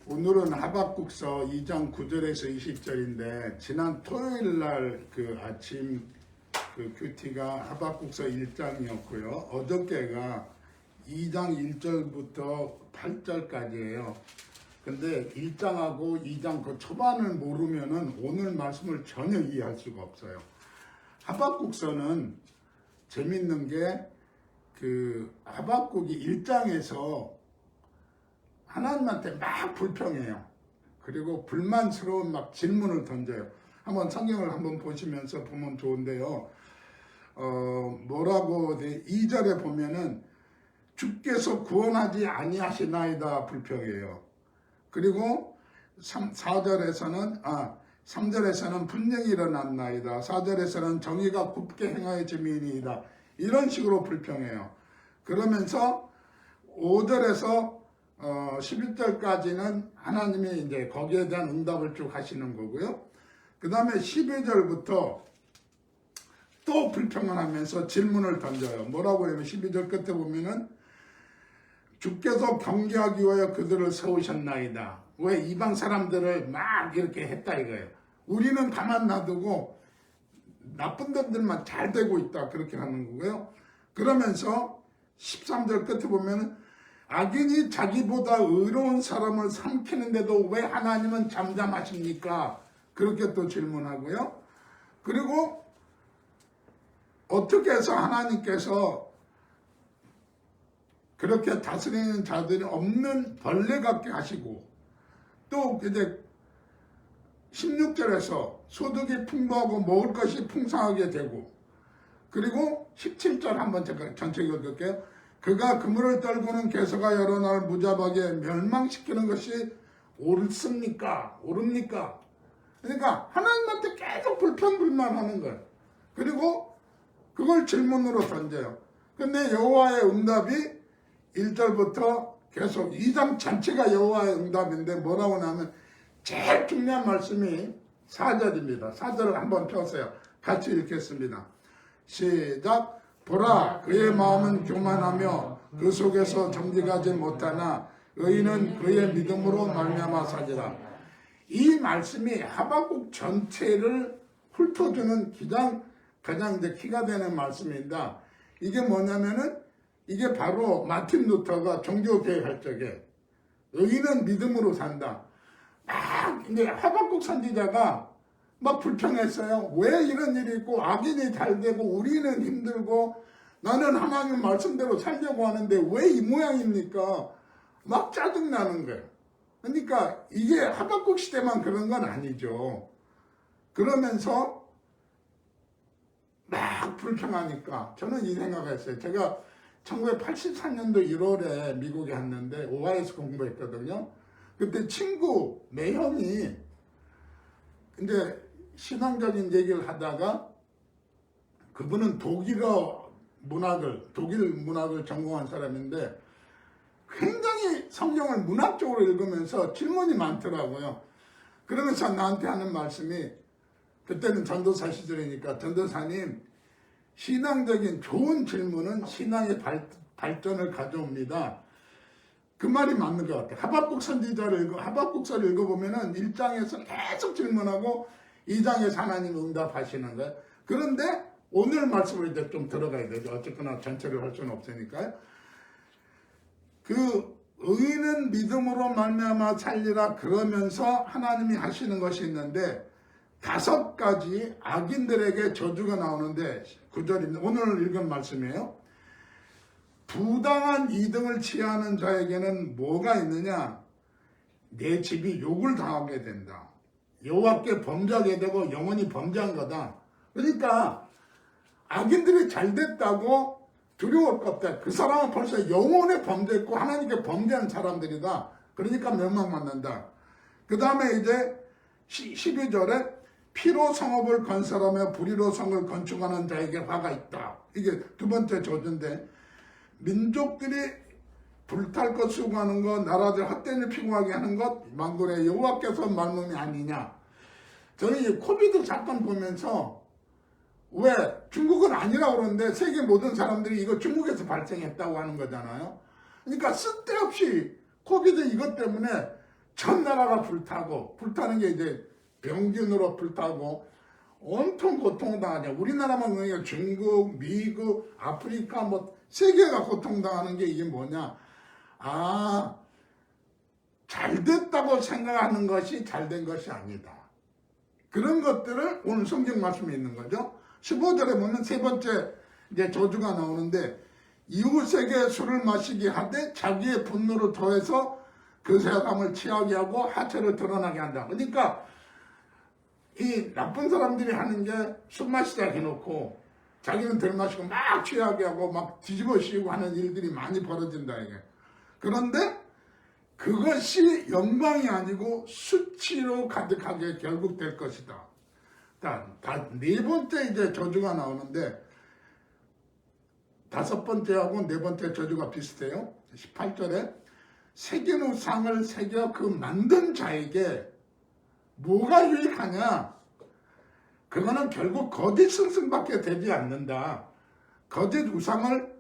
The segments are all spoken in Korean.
오늘은 하박국서 2장 9절에서 20절인데 지난 토요일 날 그 아침 그 큐티가 하박국서 1장이었고요. 어저께가 2장 1절부터 8절까지예요. 근데 1장하고 2장 그 초반을 모르면은 오늘 말씀을 전혀 이해할 수가 없어요. 하박국서는 재밌는 게 그 하박국이 1장에서 하나님한테 막 불평해요. 그리고 불만스러운 막 질문을 던져요. 한번 성경을 한번 보시면서 보면 좋은데요. 뭐라고 2절에 보면은 주께서 구원하지 아니하시나이다 불평해요. 그리고 3절에서는 분명히 일어났나이다. 4절에서는 정의가 굽게 행하여짐이니이다. 이런 식으로 불평해요. 그러면서 5절에서 11절까지는 하나님이 이제 거기에 대한 응답을 쭉 하시는 거고요. 그 다음에 12절부터 또 불평을 하면서 질문을 던져요. 뭐라고 하면 12절 끝에 보면은 주께서 경계하기 위하여 그들을 세우셨나이다. 왜 이방 사람들을 막 이렇게 했다 이거예요. 우리는 가만 놔두고 나쁜 놈들만 잘 되고 있다 그렇게 하는 거고요. 그러면서 13절 끝에 보면은 악인이 자기보다 의로운 사람을 삼키는데도 왜 하나님은 잠잠하십니까? 그렇게 또 질문하고요. 그리고 어떻게 해서 하나님께서 그렇게 다스리는 자들이 없는 벌레 같게 하시고 또 이제 16절에서 소득이 풍부하고 먹을 것이 풍성하게 되고 그리고 17절 한번 제가 전체 읽어볼게요. 그가 그물을 떨고는 개서가 여러 날 무자박에 멸망시키는 것이 옳습니까? 옳습니까? 그러니까 하나님한테 계속 불평불만하는 거예요. 그리고 그걸 질문으로 던져요. 근데 여호와의 응답이 1절부터 계속 2장 전체가 여호와의 응답인데 뭐라고 하면 제일 중요한 말씀이 4절입니다. 4절을 한번 펴세요. 같이 읽겠습니다. 시작. 보라 그의 마음은 교만하며 그 속에서 정직하지 못하나 의인은 그의 믿음으로 말미암아 사리라. 이 말씀이 하박국 전체를 훑어주는 가장 이제 키가 되는 말씀입니다. 이게 뭐냐면은 이게 바로 마틴 루터가 종교개혁할 적에 의인은 믿음으로 산다. 막 이제 하박국 선지자가 막 불평했어요. 왜 이런 일이 있고 악인이 잘 되고 우리는 힘들고 나는 하나님 말씀대로 살려고 하는데 왜 이 모양입니까? 막 짜증나는 거예요. 그러니까 이게 하박국 시대만 그런 건 아니죠. 그러면서 막 불평하니까 저는 이 생각을 했어요. 제가 1984년도 1월에 미국에 갔는데 오하이에서 공부했거든요. 그때 친구 매형이 이제 신앙적인 얘기를 하다가 그분은 독일 문학을 전공한 사람인데 굉장히 성경을 문학적으로 읽으면서 질문이 많더라고요. 그러면서 나한테 하는 말씀이 그때는 전도사 시절이니까 전도사님 신앙적인 좋은 질문은 신앙의 발전을 가져옵니다. 그 말이 맞는 것 같아요. 하박국서를 읽어보면은 1장에서 계속 질문하고 2장에서 하나님 응답하시는 거예요. 그런데 오늘 말씀을 이제 좀 들어가야 되죠. 어쨌거나 전체를 할 수는 없으니까요. 그 의인은 믿음으로 말미암아 살리라 그러면서 하나님이 하시는 것이 있는데 5가지 악인들에게 저주가 나오는데 9절입니다. 오늘 읽은 말씀이에요. 부당한 이득을 취하는 자에게는 뭐가 있느냐? 내 집이 욕을 당하게 된다. 여호와께 범죄하게 되고 영원히 범죄한 거다. 그러니까 악인들이 잘 됐다고 두려울 것 없다. 그 사람은 벌써 영원에 범죄했고 하나님께 범죄한 사람들이다. 그러니까 멸망받는다. 그 다음에 이제 12절에 피로 성읍을 건설하며 불의로 성을 건축하는 자에게 화가 있다. 이게 두 번째 저주인데 민족들이 불탈 것 수고하는 것, 나라들 헛되이 피곤하게 하는 것, 만군의 여호와께서 말씀이 아니냐. 저는 이 코비드 사건 보면서 왜 중국은 아니라고 그러는데 세계 모든 사람들이 이거 중국에서 발생했다고 하는 거잖아요. 그러니까 쓸데없이 코비드 이것 때문에 전 나라가 불타고, 불타는 게 이제 병균으로 불타고 온통 고통당하냐. 우리나라만 그러니까 중국, 미국, 아프리카 뭐 세계가 고통당하는 게 이게 뭐냐. 아, 잘 됐다고 생각하는 것이 잘 된 것이 아니다. 그런 것들을 오늘 성경 말씀에 있는 거죠. 15절에 보면 세 번째 이제 저주가 나오는데, 이웃에게 술을 마시게 하되 자기의 분노를 더해서 그 사람을 취하게 하고 하체를 드러나게 한다. 그러니까 이 나쁜 사람들이 하는 게 술 마시자 해놓고 자기는 덜 마시고 막 취하게 하고 막 뒤집어 씌우고 하는 일들이 많이 벌어진다 이게. 그런데 그것이 영광이 아니고 수치로 가득하게 결국 될 것이다. 네 번째 이제 저주가 나오는데, 다섯 번째하고 네 번째 저주가 비슷해요. 18절에 새긴 우상을 새겨 그 만든 자에게 뭐가 유익하냐? 그거는 결국 거짓 승승밖에 되지 않는다. 거짓 우상을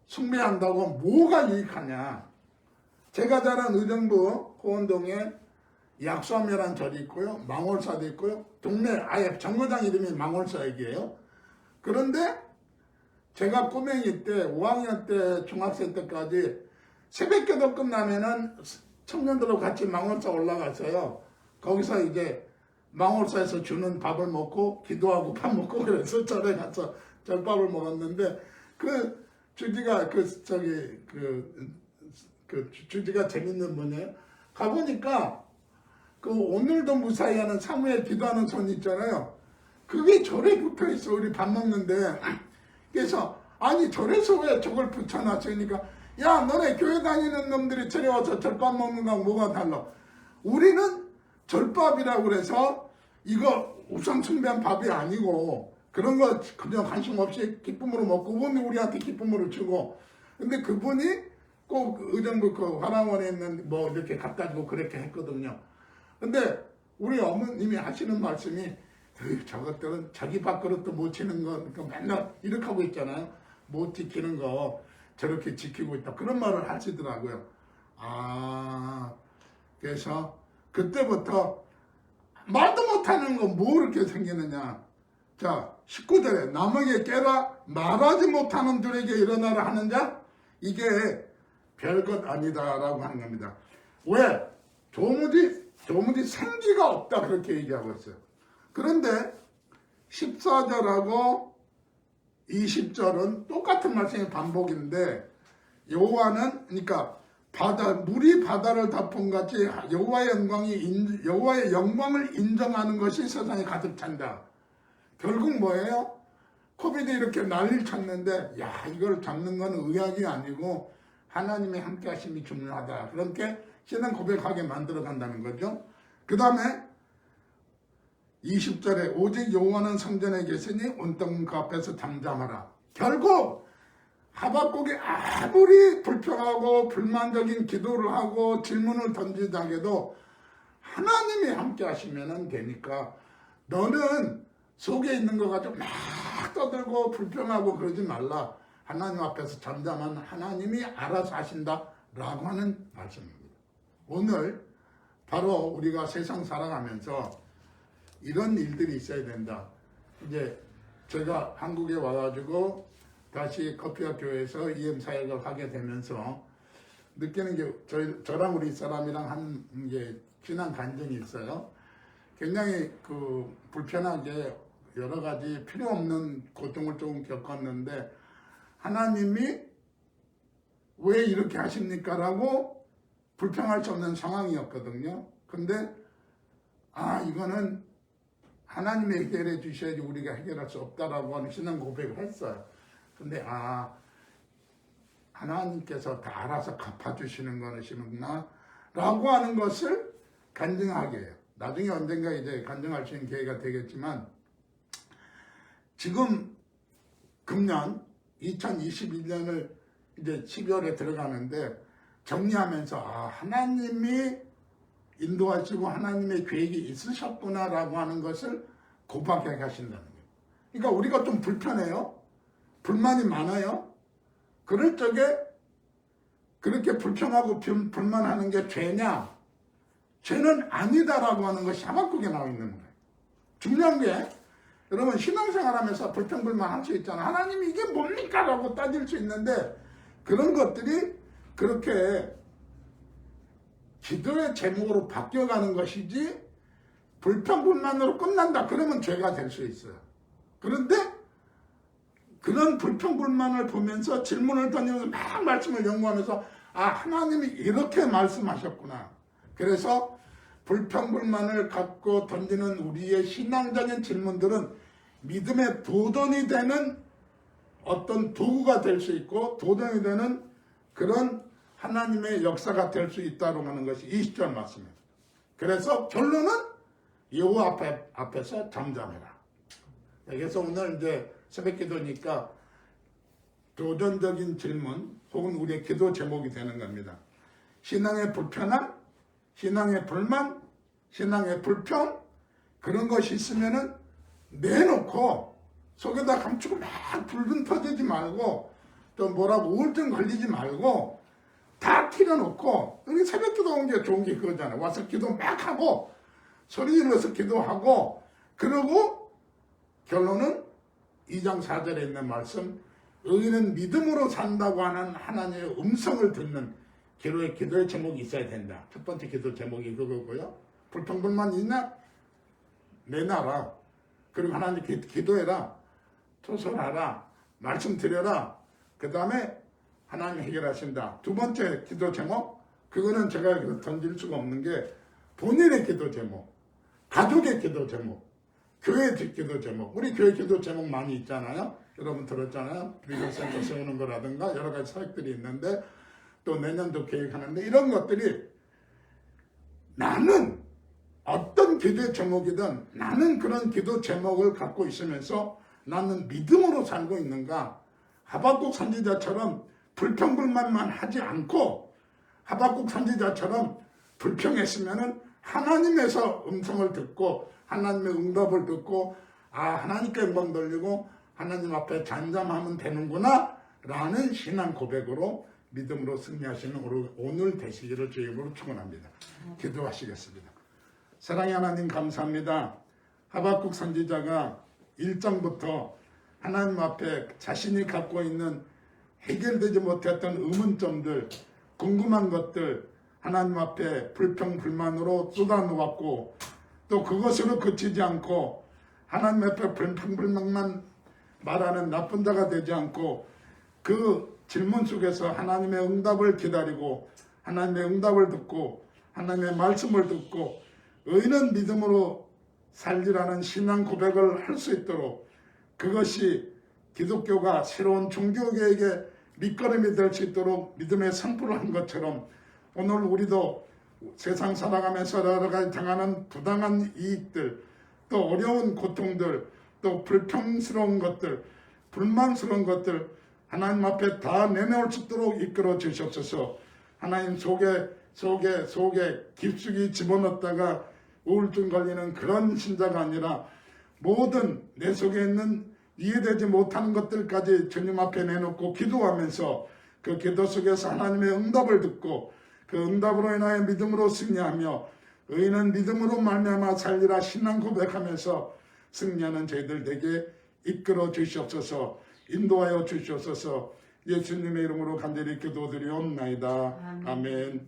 숭배한다고 뭐가 유익하냐? 제가 자란 의정부 호원동에 약수암이라는 절이 있고요. 망월사도 있고요. 동네 아예 정거장 이름이 망월사역이에요. 그런데 제가 꼬맹이 때 5학년 때 중학생 때까지 새벽기도 끝나면은 청년들하고 같이 망월사 올라갔어요. 거기서 이제 망월사에서 주는 밥을 먹고 기도하고 밥 먹고 그래서 절에 가서 절밥을 먹었는데, 그 주지가 주지가 재밌는 분이에요. 가보니까 그 오늘도 무사히 하는 사무엘 기도하는 손 있잖아요. 그게 절에 붙어 있어. 우리 밥 먹는데. 그래서 아니 절에서 왜 저걸 붙여놨으니까, 야 너네 교회 다니는 놈들이 절에 와서 절밥 먹는 거랑 뭐가 달라. 우리는 절밥이라고 그래서 이거 우상 숭배한 밥이 아니고 그런 거 그냥 관심 없이 기쁨으로 먹고, 그분이 우리한테 기쁨으로 주고. 근데 그분이 꼭 의정부 그 화랑원에 있는 뭐 이렇게 갖다 주고 그렇게 했거든요. 근데 우리 어머님이 하시는 말씀이, 저것들은 자기 밥그릇도 못 치는 거, 그러니까 맨날 이렇게 하고 있잖아요. 못 지키는 거 저렇게 지키고 있다. 그런 말을 하시더라고요. 아, 그래서 그때부터 말도 못하는 거 뭐 그렇게 생기느냐. 자, 19절에 남에게 깨라 말하지 못하는 들에게 일어나라 하는 자, 이게 별것 아니다라고 하는 겁니다. 왜? 도무지 생기가 없다 그렇게 얘기하고 있어요. 그런데 14절하고 20절은 똑같은 말씀의 반복인데, 여호와는 그러니까 물이 바다를 덮은 같이 여호와의 영광을 인정하는 것이 세상에 가득 찬다. 결국 뭐예요? 코비드 이렇게 난리를 쳤는데, 야 이걸 잡는 건 의학이 아니고 하나님의 함께하심이 중요하다. 그렇게 신앙 고백하게 만들어 간다는 거죠. 그 다음에 20절에 오직 여호와는 성전에 계시니 온땅 그 앞에서 잠잠하라. 결국 하박국이 아무리 불평하고 불만적인 기도를 하고 질문을 던지다해도 하나님이 함께 하시면 되니까, 너는 속에 있는 거 가지고 막 떠들고 불평하고 그러지 말라. 하나님 앞에서 잠잠한 하나님이 알아서 하신다라고 하는 말씀입니다. 오늘 바로 우리가 세상 살아가면서 이런 일들이 있어야 된다. 이제 제가 한국에 와가지고 다시 커피와 교회에서 EM 사역을 하게 되면서 느끼는 게, 저랑 우리 사람이랑 한 게 친한 간증이 있어요. 굉장히 그 불편하게 여러 가지 필요 없는 고통을 조금 겪었는데, 하나님이 왜 이렇게 하십니까? 라고 불평할 수 없는 상황이었거든요. 근데 이거는 하나님이 해결해 주셔야지 우리가 해결할 수 없다라고 하는 신앙 고백을 했어요. 근데 하나님께서 다 알아서 갚아주시는 것이구나 라고 하는 것을 간증하게 해요. 나중에 언젠가 이제 간증할 수 있는 기회가 되겠지만, 지금 금년 2021년을 이제 12월에 들어가는데 정리하면서 하나님이 인도하시고 하나님의 계획이 있으셨구나라고 하는 것을 고백하게 하신다는 거예요. 그러니까 우리가 좀 불편해요. 불만이 많아요. 그럴 적에 그렇게 불평하고 불만하는 게 죄냐? 죄는 아니다라고 하는 것이 하박국에 나와 있는 거예요. 중요한 게 여러분 신앙생활하면서 불평불만 할 수 있잖아. 하나님이 이게 뭡니까? 라고 따질 수 있는데 그런 것들이 그렇게 기도의 제목으로 바뀌어가는 것이지 불평불만으로 끝난다. 그러면 죄가 될 수 있어요. 그런데 그런 불평불만을 보면서 질문을 던지면서 막 말씀을 연구하면서 아 하나님이 이렇게 말씀하셨구나. 그래서 불평불만을 갖고 던지는 우리의 신앙적인 질문들은 믿음의 도전이 되는 어떤 도구가 될 수 있고 도전이 되는 그런 하나님의 역사가 될 수 있다고 하는 것이 20절 말씀입니다. 그래서 결론은 여호와 앞에서 잠잠해라. 그래서 오늘 이제 새벽 기도니까 도전적인 질문 혹은 우리의 기도 제목이 되는 겁니다. 신앙의 불편함, 신앙의 불만, 신앙의 불평 그런 것이 있으면은 내놓고 속에다 감추고 막 불분 터지지 말고 또 뭐라고 우울증 걸리지 말고 다 튀겨놓고 우리 새벽 기도 온 게 좋은 게 그거잖아요. 와서 기도 막 하고 소리 질러서 기도하고 그러고 결론은 2장 4절에 있는 말씀 의인은 믿음으로 산다고 하는 하나님의 음성을 듣는 기도의 제목이 있어야 된다. 첫 번째 기도 제목이 그거고요. 불평불만 있나? 내놔라. 그리고 하나님 기도해라. 토설하라. 말씀 드려라. 그 다음에 하나님 해결하신다. 두 번째 기도 제목 그거는 제가 던질 수가 없는 게 본인의 기도 제목, 가족의 기도 제목, 교회 기도 제목. 우리 교회 기도 제목 많이 있잖아요. 여러분 들었잖아요. 비전센터 세우는 거라든가 여러 가지 사역들이 있는데 또 내년도 계획하는데 이런 것들이 나는 어떤 기도 제목이든 나는 그런 기도 제목을 갖고 있으면서 나는 믿음으로 살고 있는가. 하박국 선지자처럼 불평불만만 하지 않고 하박국 선지자처럼 불평했으면은 하나님에서 음성을 듣고 하나님의 응답을 듣고 아 하나님께 영광 돌리고 하나님 앞에 잠잠하면 되는구나 라는 신앙 고백으로 믿음으로 승리하시는 오늘 되시기를 주의 이름으로 축원합니다. 기도하시겠습니다. 사랑의 하나님 감사합니다. 하박국 선지자가 1장부터 하나님 앞에 자신이 갖고 있는 해결되지 못했던 의문점들, 궁금한 것들 하나님 앞에 불평불만으로 쏟아놓았고 또 그것으로 그치지 않고 하나님 앞에 불평불만만 말하는 나쁜 자가 되지 않고 그 질문 속에서 하나님의 응답을 기다리고 하나님의 응답을 듣고 하나님의 말씀을 듣고 의인은 믿음으로 살리라는 신앙 고백을 할 수 있도록 그것이 기독교가 새로운 종교계에게 밑거름이 될 수 있도록 믿음의 선포를 한 것처럼 오늘 우리도 세상 살아가면서 여러 가지 당하는 부당한 이익들 또 어려운 고통들 또 불평스러운 것들 불만스러운 것들 하나님 앞에 다 내놓을 수 있도록 이끌어 주시옵소서. 하나님 속에 깊숙이 집어넣었다가 우울증 걸리는 그런 신자가 아니라 모든 내 속에 있는 이해되지 못하는 것들까지 주님 앞에 내놓고 기도하면서 그 기도 속에서 하나님의 응답을 듣고 그 응답으로 인하여 믿음으로 승리하며 의인은 믿음으로 말미암아 살리라 신앙 고백하면서 승리하는 저희들 되게 이끌어 주시옵소서. 인도하여 주시옵소서. 예수님의 이름으로 간절히 기도드리옵나이다. 아멘.